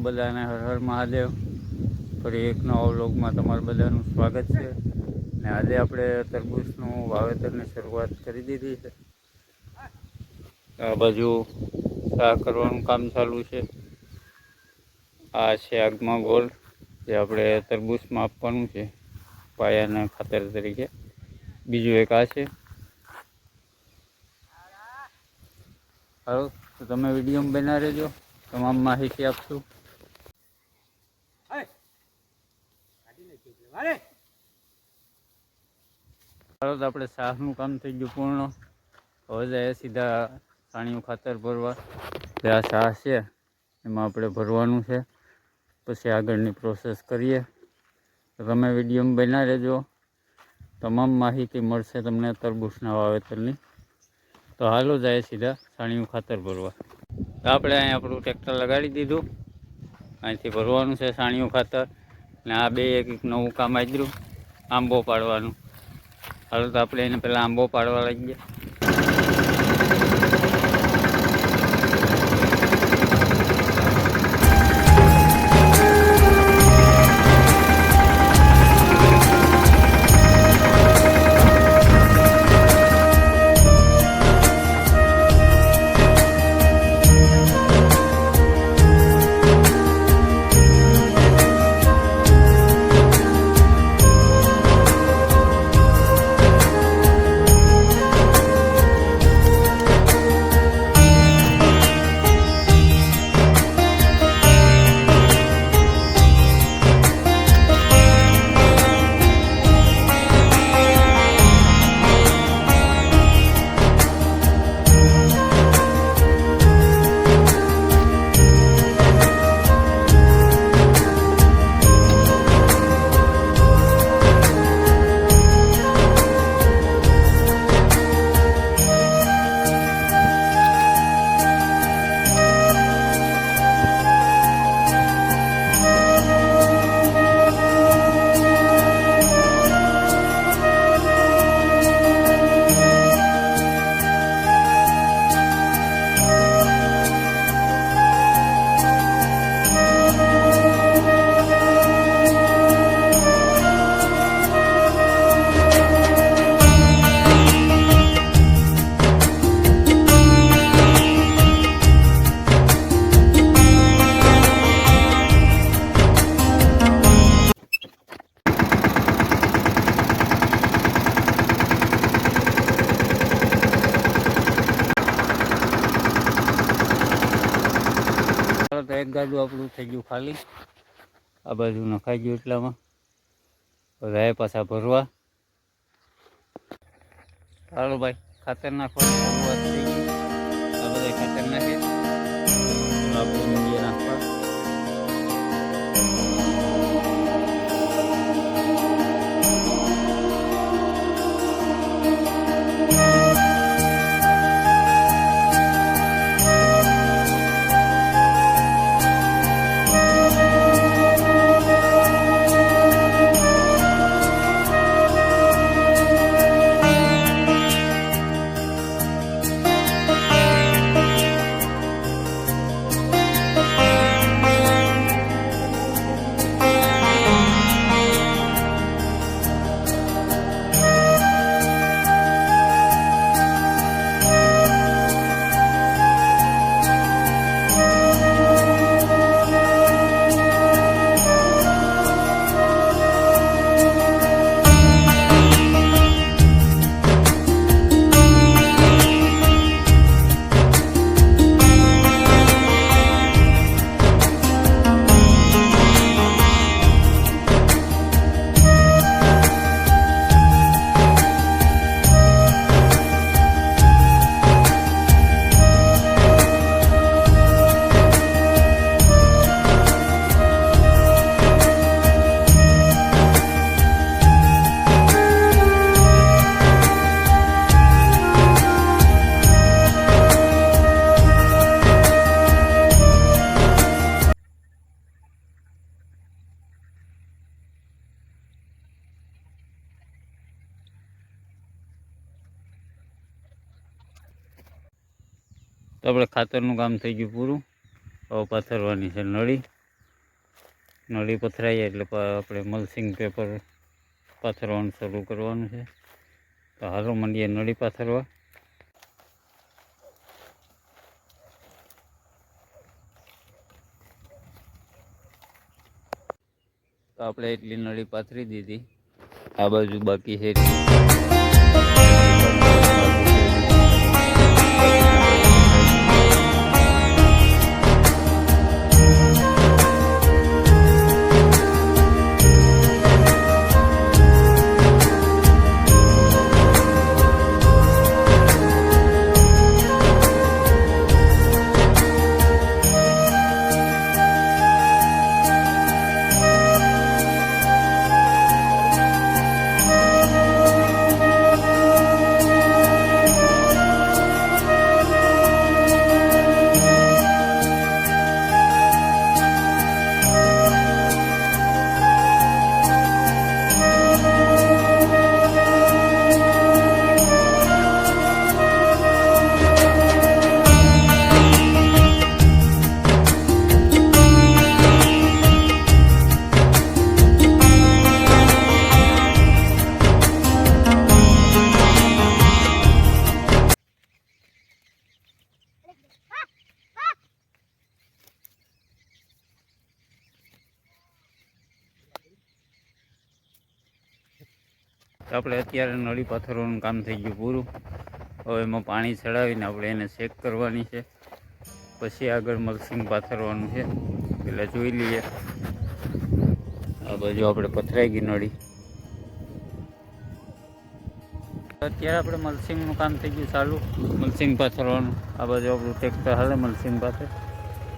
બધાને હર હર મહાદેવ। ફરી એક નવા વ્લોગમાં તમારું બધાનું સ્વાગત છે। ને આજે આપણે તરબૂચનું વાવેતરની શરૂઆત કરી દીધી છે। આ બાજુ સા કરવાનું કામ ચાલુ છે। આ છે આગમાં ગોળ જે આપણે તરબૂચમાં આપવાનું છે પાયાના ખાતર તરીકે। બીજું એક આ છે। હાલો તો તમે વિડીયોમાં બના રહેજો, તમામ માહિતી આપશું। હાલો તો આપણે સાફનું કામ થઈ ગયું પૂર્ણ। હવે જાય સીધા છાણિયું ખાતર ભરવા। જે આ સાહ છે એમાં આપણે ભરવાનું છે, પછી આગળની પ્રોસેસ કરીએ। તો તમે વિડીયોમાં બના રહેજો, તમામ માહિતી મળશે તમને તરબૂચના વાવેતરની। તો હાલો જાય સીધા છાણિયું ખાતર ભરવા। તો આપણે અહીં આપણું ટ્રેક્ટર લગાડી દીધું, અહીંથી ભરવાનું છે છાણિયું ખાતર। ને આ બે એક નવું કામ આવ્યું, આંબો પાડવાનું। હાલો તો આપણે એને પહેલાં આંબો પાડવા લાગીએ। તો એક ગાડું આપણું થઈ ગયું ખાલી, આ બાજુ નખાઈ ગયું એટલામાં। બધા પાછા ભરવા। હાલો ભાઈ ખાતર નાખવાની શરૂઆત થઈ ગઈ। આ બધા ખાતર નાખે, આપણે મીડિયા નાખવા। તો આપણે ખાતરનું કામ થઈ ગયું પૂરું। હવે પાથરવાની છે નળી। નળી પથરાઈએ એટલે આપણે મલ્સિંગ પેપર પાથરવાનું શરૂ કરવાનું છે. તો હાલો મંડીએ નળી પાથરવા. તો આપણે એટલી નળી પાથરી દીધી. આ બાજુ બાકી છે. આપણે અત્યારે નળી પાથરવાનું કામ થઈ ગયું પૂરું. હવે એમાં પાણી ચડાવીને આપણે એને ચેક કરવાની છે. પછી આગળ મલ્સિંગ પાથરવાનું છે. પહેલાં જોઈ લઈએ. આ બાજુ આપણે પથરાઈ ગઈ નળી. અત્યારે આપણે મલ્સિંગનું કામ થઈ ગયું ચાલુ. મલ્સિંગ પાથરવાનું. આ બાજુ આપણું ટ્રેક્ટર હાલે મલ્સિંગ પાથરે.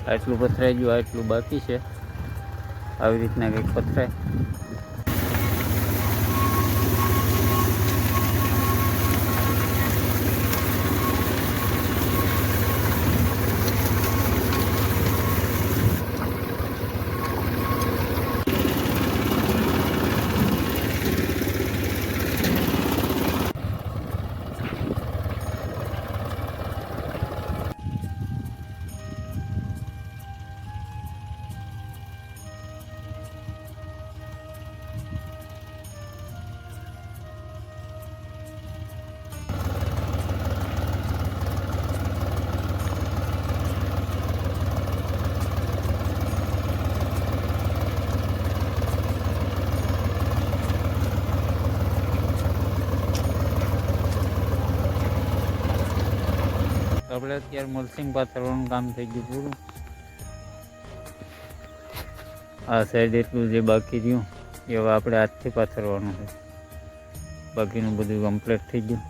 આટલું પથરાઈ ગયું, આટલું બાકી છે. આવી રીતના કંઈક પથરાય. આપણે અત્યારે મલ્સિંગ પાથરવાનું કામ થઈ ગયું પૂરું. આ સાઈડ એટલું જે બાકી રહ્યું એ હવે આપણે હાથથી પાથરવાનું છે. બાકીનું બધું કમ્પ્લીટ થઈ ગયું.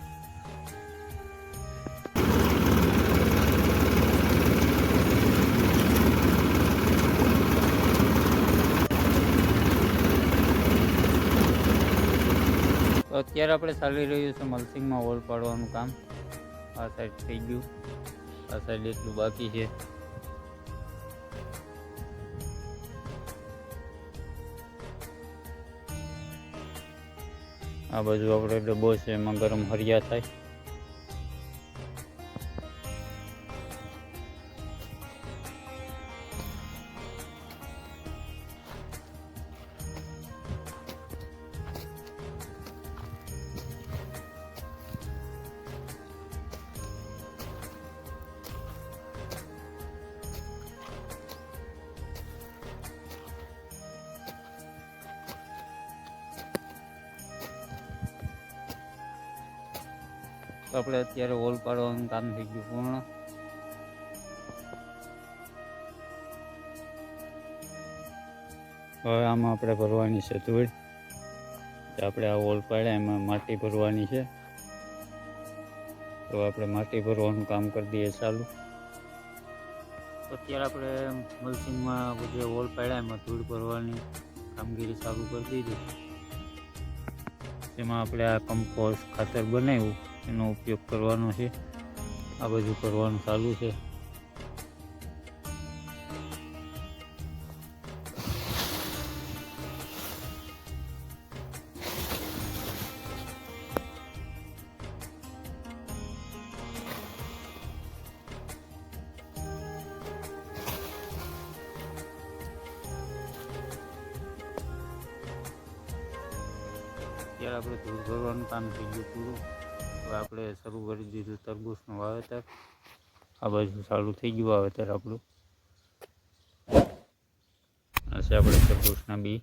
અત્યારે આપણે ચાલી રહ્યું છે મલ્સિંગમાં હોલ પાડવાનું કામ. આ સાઈડ થઈ ગયું, આ સાઈડ એટલું બાકી છે. આ બાજુ આપણે ડબ્બો છે, એમાં ગરમ હરિયા થાય. તો આપણે અત્યારે હોલ પાડવાનું કામ થઈ ગયું પૂર્ણ. હવે આમાં આપણે ભરવાની છે ધૂળ. આપણે આ હોલ પાડ્યા એમાં માટી ભરવાની છે. તો આપણે માટી ભરવાનું કામ કરી દઈએ ચાલુ. અત્યારે આપણે મલ્સિંગમાં જે હોલ પાડ્યા એમાં ધૂળ ભરવાની કામગીરી ચાલુ કરી દીધી. એમાં આપણે આ કમ્પોસ્ટ ખાતર બનાવ્યું એનો ઉપયોગ કરવાનો છે. આ બધું કરવાનું ચાલુ છે. અત્યારે આપણે ધૂળ ભરવાનું કામ થઈ ગયું પૂરું. હવે આપણે શરૂ કરી દીધું તરબૂચનું વાવેતર. આ બાજુ ચાલુ થઈ ગયું વાવેતર આપણું. આ છે આપણે તરબૂચના બી.